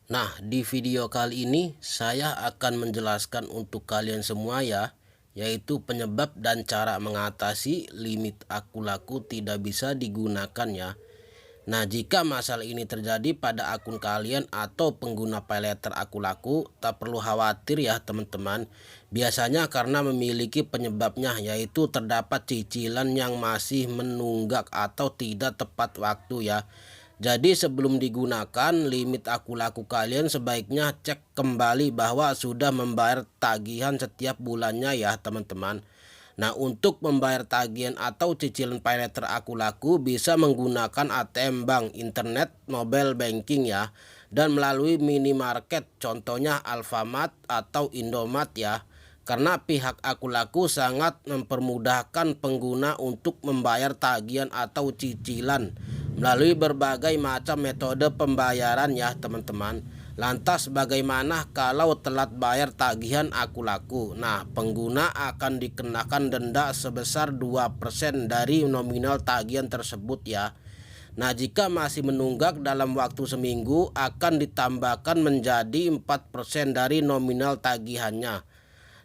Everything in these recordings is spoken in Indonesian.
Nah, di video kali ini saya akan menjelaskan untuk kalian semua ya, yaitu penyebab dan cara mengatasi limit akun laku tidak bisa digunakan ya. Nah, jika masalah ini terjadi pada akun kalian atau pengguna paylater akun laku, tak perlu khawatir ya teman-teman. Biasanya karena memiliki penyebabnya, yaitu terdapat cicilan yang masih menunggak atau tidak tepat waktu ya. Jadi sebelum digunakan limit akun laku kalian sebaiknya cek kembali bahwa sudah membayar tagihan setiap bulannya ya teman-teman. Nah, untuk membayar tagihan atau cicilan paylater akun laku bisa menggunakan ATM bank, internet, mobile banking ya, dan melalui minimarket contohnya Alfamart atau Indomart ya. Karena pihak akun laku sangat mempermudahkan pengguna untuk membayar tagihan atau cicilan melalui berbagai macam metode pembayaran ya teman-teman. Lantas bagaimana kalau telat bayar tagihan akun laku? Nah, pengguna akan dikenakan denda sebesar 2% dari nominal tagihan tersebut ya. Nah, jika masih menunggak dalam waktu seminggu akan ditambahkan menjadi 4% dari nominal tagihannya.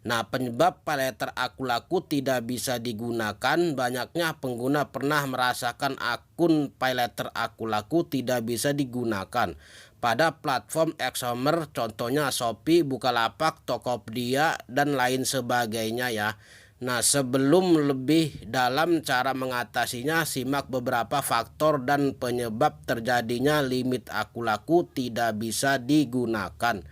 Nah, penyebab paylater akun laku tidak bisa digunakan, banyaknya pengguna pernah merasakan akun paylater akun laku tidak bisa digunakan pada platform e-commerce contohnya Shopee, Bukalapak, Tokopedia, dan lain sebagainya ya. Nah, sebelum lebih dalam cara mengatasinya, simak beberapa faktor dan penyebab terjadinya limit akun laku tidak bisa digunakan.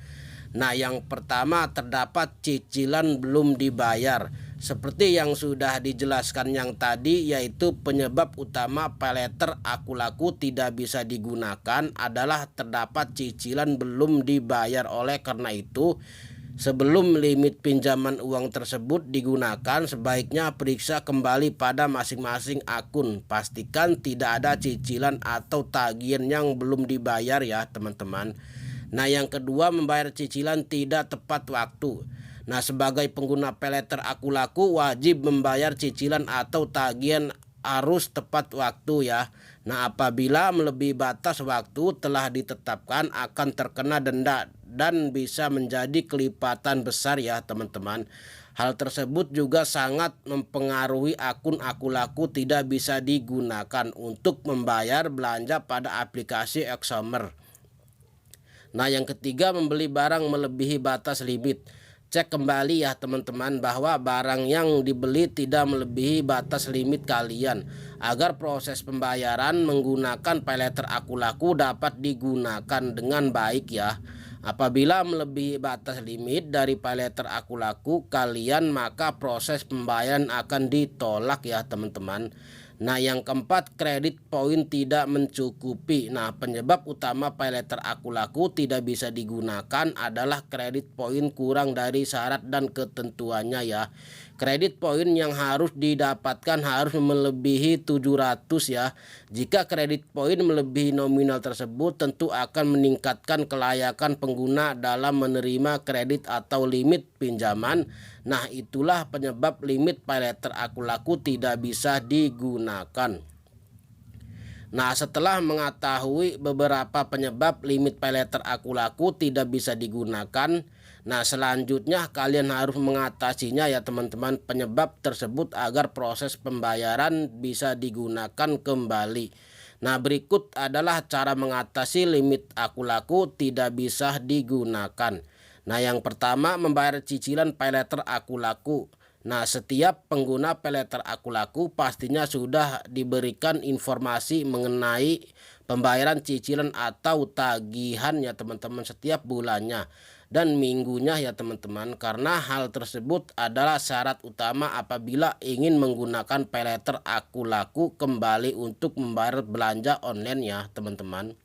Nah, yang pertama terdapat cicilan belum dibayar. Seperti yang sudah dijelaskan yang tadi, yaitu penyebab utama paylater akun laku tidak bisa digunakan adalah terdapat cicilan belum dibayar. Oleh karena itu, sebelum limit pinjaman uang tersebut digunakan, sebaiknya periksa kembali pada masing-masing akun. Pastikan tidak ada cicilan atau tagihan yang belum dibayar ya teman-teman. Nah, yang kedua membayar cicilan tidak tepat waktu. Nah, sebagai pengguna paylater akun laku wajib membayar cicilan atau tagihan harus tepat waktu ya. Nah, apabila melebihi batas waktu telah ditetapkan akan terkena denda dan bisa menjadi kelipatan besar ya teman-teman. Hal tersebut juga sangat mempengaruhi akun-akun laku tidak bisa digunakan untuk membayar belanja pada aplikasi e-commerce. Nah, yang ketiga membeli barang melebihi batas limit. Cek kembali ya teman-teman bahwa barang yang dibeli tidak melebihi batas limit kalian agar proses pembayaran menggunakan paylater akun laku dapat digunakan dengan baik ya. Apabila melebihi batas limit dari paylater akun laku kalian, maka proses pembayaran akan ditolak ya teman-teman. Nah, yang keempat, kredit poin tidak mencukupi. Nah, penyebab utama paylater akun laku tidak bisa digunakan adalah kredit poin kurang dari syarat dan ketentuannya ya. Kredit poin yang harus didapatkan harus melebihi 700 ya. Jika kredit poin melebihi nominal tersebut tentu akan meningkatkan kelayakan pengguna dalam menerima kredit atau limit pinjaman. Nah, itulah penyebab limit paylater akun laku tidak bisa digunakan. Nah, setelah mengetahui beberapa penyebab limit paylater akun laku tidak bisa digunakan, nah selanjutnya kalian harus mengatasinya ya teman-teman, penyebab tersebut agar proses pembayaran bisa digunakan kembali. Nah, berikut adalah cara mengatasi limit akun laku tidak bisa digunakan. Nah, yang pertama membayar cicilan paylater akun laku. Nah, setiap pengguna paylater akun laku pastinya sudah diberikan informasi mengenai pembayaran cicilan atau tagihan ya teman-teman setiap bulannya dan minggunya ya teman-teman, karena hal tersebut adalah syarat utama apabila ingin menggunakan paylater akun laku kembali untuk membayar belanja online ya teman-teman.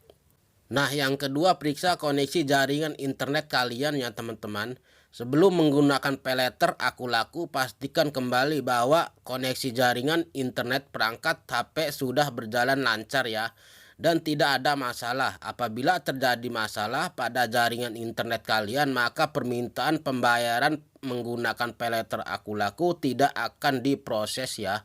Nah, yang kedua periksa koneksi jaringan internet kalian ya teman-teman. Sebelum menggunakan paylater akun laku pastikan kembali bahwa koneksi jaringan internet perangkat HP sudah berjalan lancar ya dan tidak ada masalah. Apabila terjadi masalah pada jaringan internet kalian, maka permintaan pembayaran menggunakan paylater akun laku tidak akan diproses ya.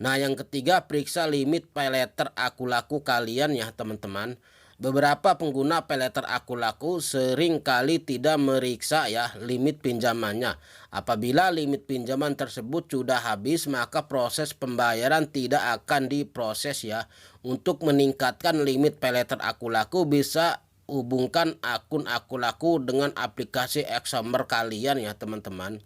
Nah, yang ketiga periksa limit paylater akun laku kalian ya teman-teman. Beberapa pengguna paylater Akulaku sering kali tidak meriksa ya limit pinjamannya. Apabila limit pinjaman tersebut sudah habis, maka proses pembayaran tidak akan diproses ya. Untuk meningkatkan limit paylater Akulaku, bisa hubungkan akun Akulaku dengan aplikasi Examer kalian ya teman-teman.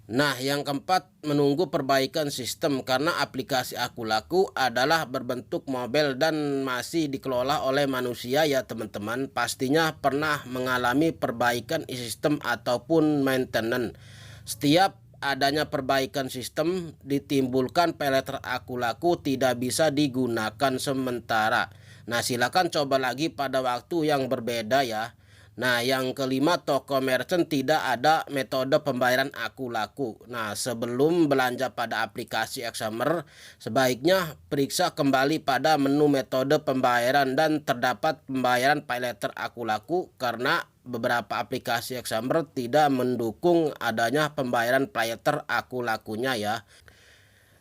Nah, yang keempat, menunggu perbaikan sistem karena aplikasi Akulaku adalah berbentuk mobile dan masih dikelola oleh manusia ya teman-teman. Pastinya pernah mengalami perbaikan sistem ataupun maintenance. Setiap adanya perbaikan sistem ditimbulkan paylater Akulaku tidak bisa digunakan sementara. Nah, silakan coba lagi pada waktu yang berbeda ya. Nah, yang kelima, toko merchant tidak ada metode pembayaran Akulaku. Nah, sebelum belanja pada aplikasi Examer, sebaiknya periksa kembali pada menu metode pembayaran dan terdapat pembayaran paylater Akulaku karena beberapa aplikasi Examer tidak mendukung adanya pembayaran paylater Akulakunya ya.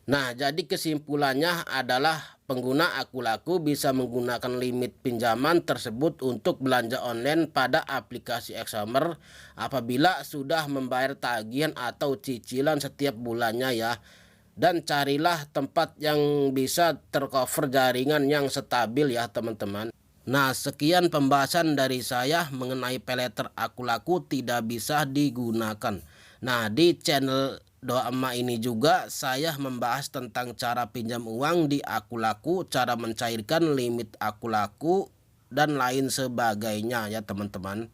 Nah, jadi kesimpulannya adalah pengguna Akulaku bisa menggunakan limit pinjaman tersebut untuk belanja online pada aplikasi Examer apabila sudah membayar tagihan atau cicilan setiap bulannya ya. Dan carilah tempat yang bisa tercover jaringan yang stabil ya teman-teman. Nah, sekian pembahasan dari saya mengenai paylater Akulaku tidak bisa digunakan. Nah, di channel Doa Emak ini juga saya membahas tentang cara pinjam uang di Akulaku, cara mencairkan limit Akulaku, dan lain sebagainya ya teman-teman.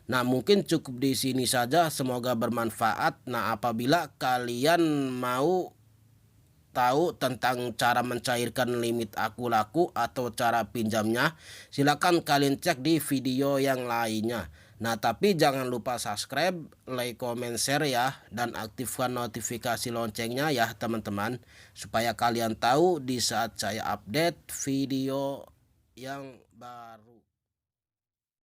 Nah, mungkin cukup di sini saja, semoga bermanfaat. Nah, apabila kalian mau tahu tentang cara mencairkan limit Akulaku atau cara pinjamnya, silakan kalian cek di video yang lainnya. Nah, tapi jangan lupa subscribe, like, comment, share ya, dan aktifkan notifikasi loncengnya ya teman-teman, supaya kalian tahu di saat saya update video yang baru.